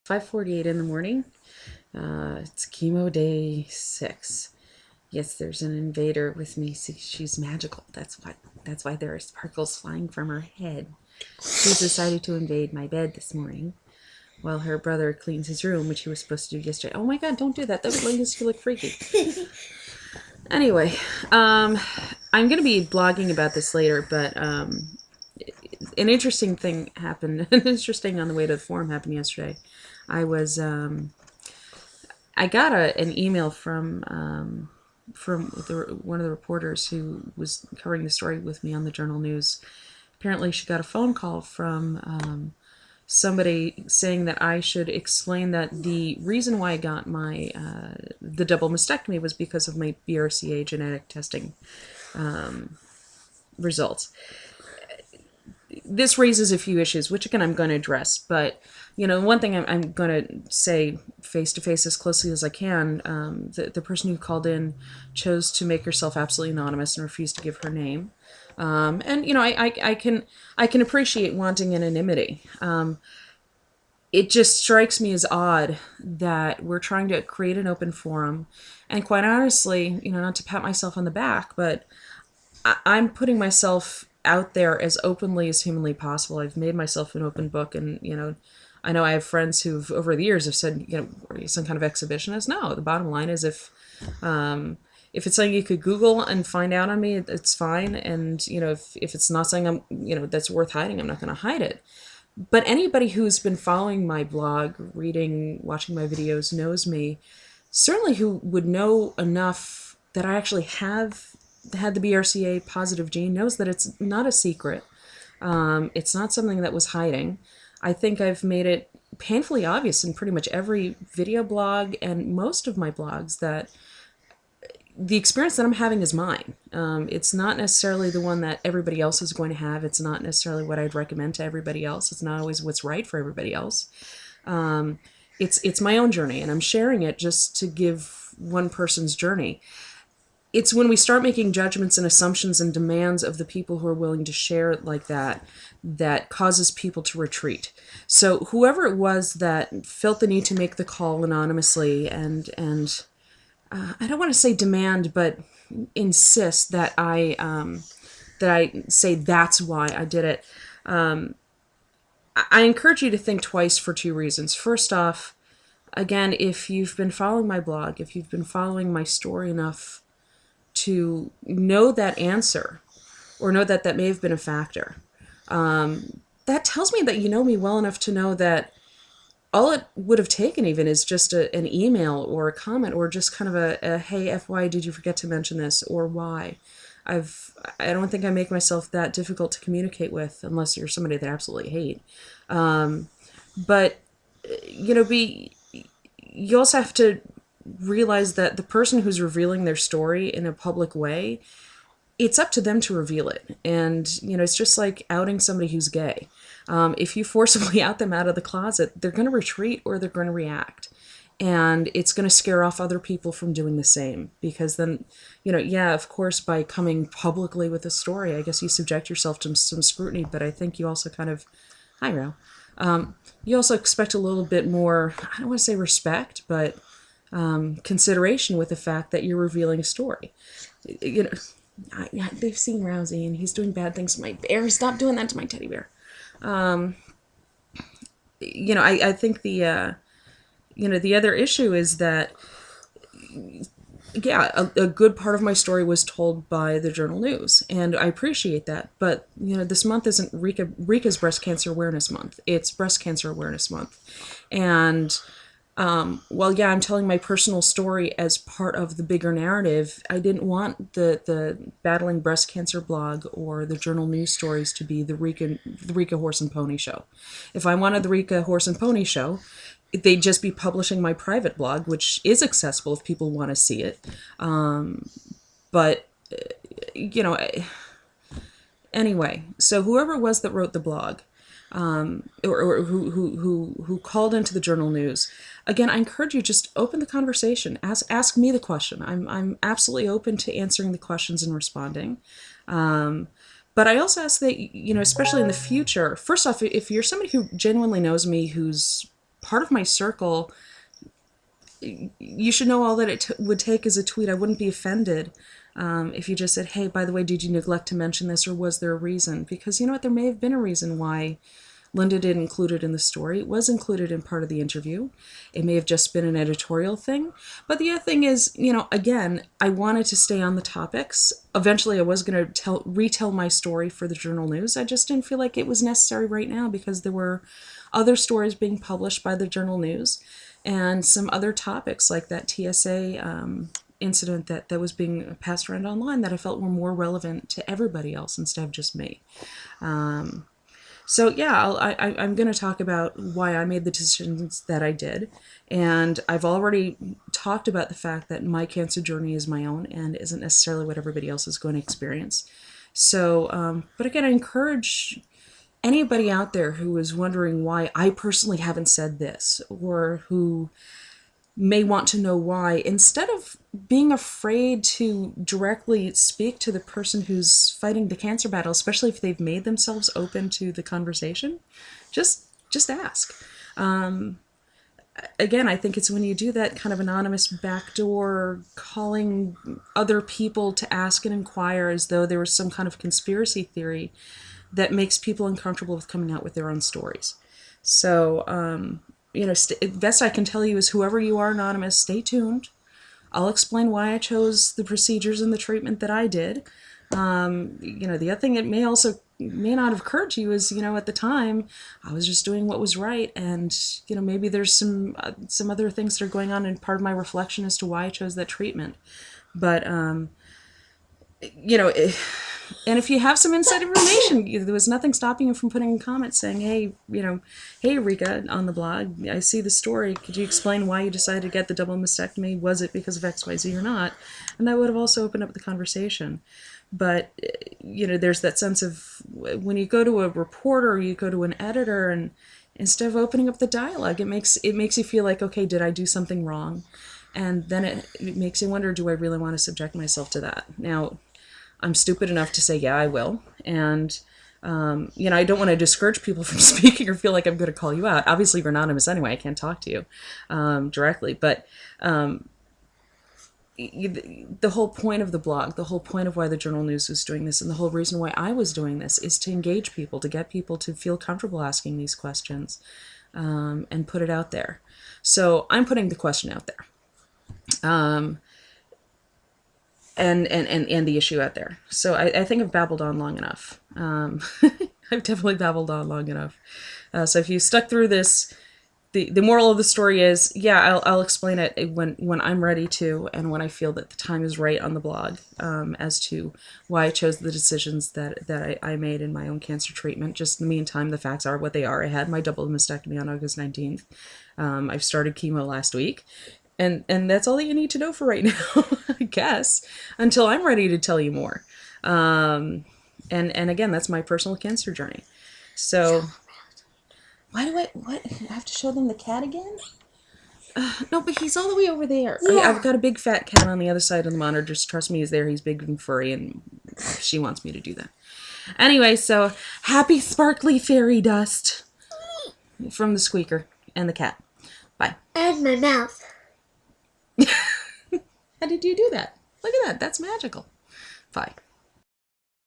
5:48 in the morning. It's chemo day 6. Yes, there's an invader with me. See, she's magical. That's why there are sparkles flying from her head. She's decided to invade my bed this morning while her brother cleans his room, which he was supposed to do yesterday. Oh my god, don't do that. That would make us look freaky. Anyway, I'm going to be blogging about this later, but an interesting thing happened. Interesting on the way to the forum happened yesterday. I was I got an email from one of the reporters who was covering the story with me on the Journal News. Apparently, she got a phone call from somebody saying that I should explain that the reason why I got my the double mastectomy was because of my BRCA genetic testing results. This raises a few issues, which again I'm going to address. But one thing I'm going to say face to face as closely as I can. The person who called in chose to make herself absolutely anonymous and refused to give her name. I can appreciate wanting anonymity. It just strikes me as odd that we're trying to create an open forum, and quite honestly, not to pat myself on the back, but I'm putting myself out there as openly as humanly possible. I've made myself an open book, and I know I have friends who've over the years have said, are you some kind of exhibitionist? No, the bottom line is if it's something you could Google and find out on me, it's fine. And if it's not something that's worth hiding, I'm not going to hide it. But anybody who's been following my blog, reading, watching my videos, knows me, certainly who would know enough that I actually have had the BRCA positive gene, knows that it's not a secret. It's not something that was hiding. I think I've made it painfully obvious in pretty much every video blog and most of my blogs that the experience that I'm having is mine. It's not necessarily the one that everybody else is going to have. It's not necessarily what I'd recommend to everybody else. It's not always what's right for everybody else. It's my own journey, and I'm sharing it just to give one person's journey. It's when we start making judgments and assumptions and demands of the people who are willing to share it like that causes people to retreat. So whoever it was that felt the need to make the call anonymously and I don't want to say demand, but insist that I say that's why I did it. I encourage you to think twice for two reasons. First off, again, if you've been following my blog, if you've been following my story enough to know that answer, or know that that may have been a factor, that tells me that you know me well enough to know that all it would have taken even is just an email or a comment, or just kind of a hey, FY, did you forget to mention this, or why. I don't think I make myself that difficult to communicate with, unless you're somebody that I absolutely hate. But you also have to realize that the person who's revealing their story in a public way, it's up to them to reveal it. And, it's just like outing somebody who's gay. If you forcibly out them out of the closet, they're going to retreat or they're going to react. And it's going to scare off other people from doing the same. Because then, of course, by coming publicly with a story, I guess you subject yourself to some scrutiny. But I think you also kind of, hi, Ro. You also expect a little bit more, I don't want to say respect, but consideration with the fact that you're revealing a story. They've seen Rousey, and he's doing bad things to my bear. Stop doing that to my teddy bear. I think the other issue is that, a good part of my story was told by the Journal News, and I appreciate that. But, this month isn't Rika's Breast Cancer Awareness Month. It's Breast Cancer Awareness Month. And I'm telling my personal story as part of the bigger narrative, I didn't want the Battling Breast Cancer blog or the Journal News stories to be the Rika Horse and Pony Show. If I wanted the Rika Horse and Pony Show, they'd just be publishing my private blog, which is accessible if people want to see it. Anyway, so whoever it was that wrote the blog, or who called into the Journal News, again, I encourage you, just open the conversation. Ask me the question. I'm absolutely open to answering the questions and responding. But I also ask that, especially in the future, first off, if you're somebody who genuinely knows me, who's part of my circle, you should know all that it would take is a tweet. I wouldn't be offended if you just said, hey, by the way, did you neglect to mention this, or was there a reason? Because you know what, there may have been a reason why Linda didn't include it in the story. It was included in part of the interview. It may have just been an editorial thing. But the other thing is, you know, again, I wanted to stay on the topics. Eventually, I was going to retell my story for the Journal News. I just didn't feel like it was necessary right now because there were other stories being published by the Journal News and some other topics like that TSA incident that was being passed around online that I felt were more relevant to everybody else instead of just me. So yeah, I'm going to talk about why I made the decisions that I did. And I've already talked about the fact that my cancer journey is my own and isn't necessarily what everybody else is going to experience. So, but again, I encourage anybody out there who is wondering why I personally haven't said this, or who may want to know why, instead of being afraid to directly speak to the person who's fighting the cancer battle, especially if they've made themselves open to the conversation, just ask. Again, I think it's when you do that kind of anonymous backdoor calling other people to ask and inquire as though there was some kind of conspiracy theory that makes people uncomfortable with coming out with their own stories. So, you know, best I can tell you is whoever you are, anonymous, stay tuned. I'll explain why I chose the procedures and the treatment that I did. You know, the other thing that may not have occurred to you is, you know, at the time I was just doing what was right, and you know, maybe there's some other things that are going on, and part of my reflection as to why I chose that treatment. But you know. And if you have some inside information, there was nothing stopping you from putting a comment saying, hey, you know, hey, Rika, on the blog, I see the story. Could you explain why you decided to get the double mastectomy? Was it because of XYZ or not? And that would have also opened up the conversation. But, you know, there's that sense of when you go to a reporter or you go to an editor, and instead of opening up the dialogue, it makes you feel like, okay, did I do something wrong? And then it makes you wonder, do I really want to subject myself to that? Now, I'm stupid enough to say, yeah, I will. And, you know, I don't want to discourage people from speaking or feel like I'm going to call you out. Obviously, you're anonymous anyway. I can't talk to you directly. But the whole point of the blog, the whole point of why the Journal News was doing this, and the whole reason why I was doing this is to engage people, to get people to feel comfortable asking these questions and put it out there. So I'm putting the question out there. And the issue out there. So I think I've babbled on long enough. I've definitely babbled on long enough. So if you stuck through this, the moral of the story is, yeah, I'll explain it when I'm ready to, and when I feel that the time is right on the blog, as to why I chose the decisions that I made in my own cancer treatment. Just in the meantime, the facts are what they are. I had my double mastectomy on August 19th. I've started chemo last week. And that's all that you need to know for right now, I guess, until I'm ready to tell you more. And again, that's my personal cancer journey. So, why do I have to show them the cat again? No, but he's all the way over there. Yeah. I've got a big fat cat on the other side of the monitor. Just trust me, he's there. He's big and furry, and she wants me to do that. Anyway, so happy sparkly fairy dust from the squeaker and the cat. Bye. And my mouth. How did you do that? Look at that. That's magical. Bye.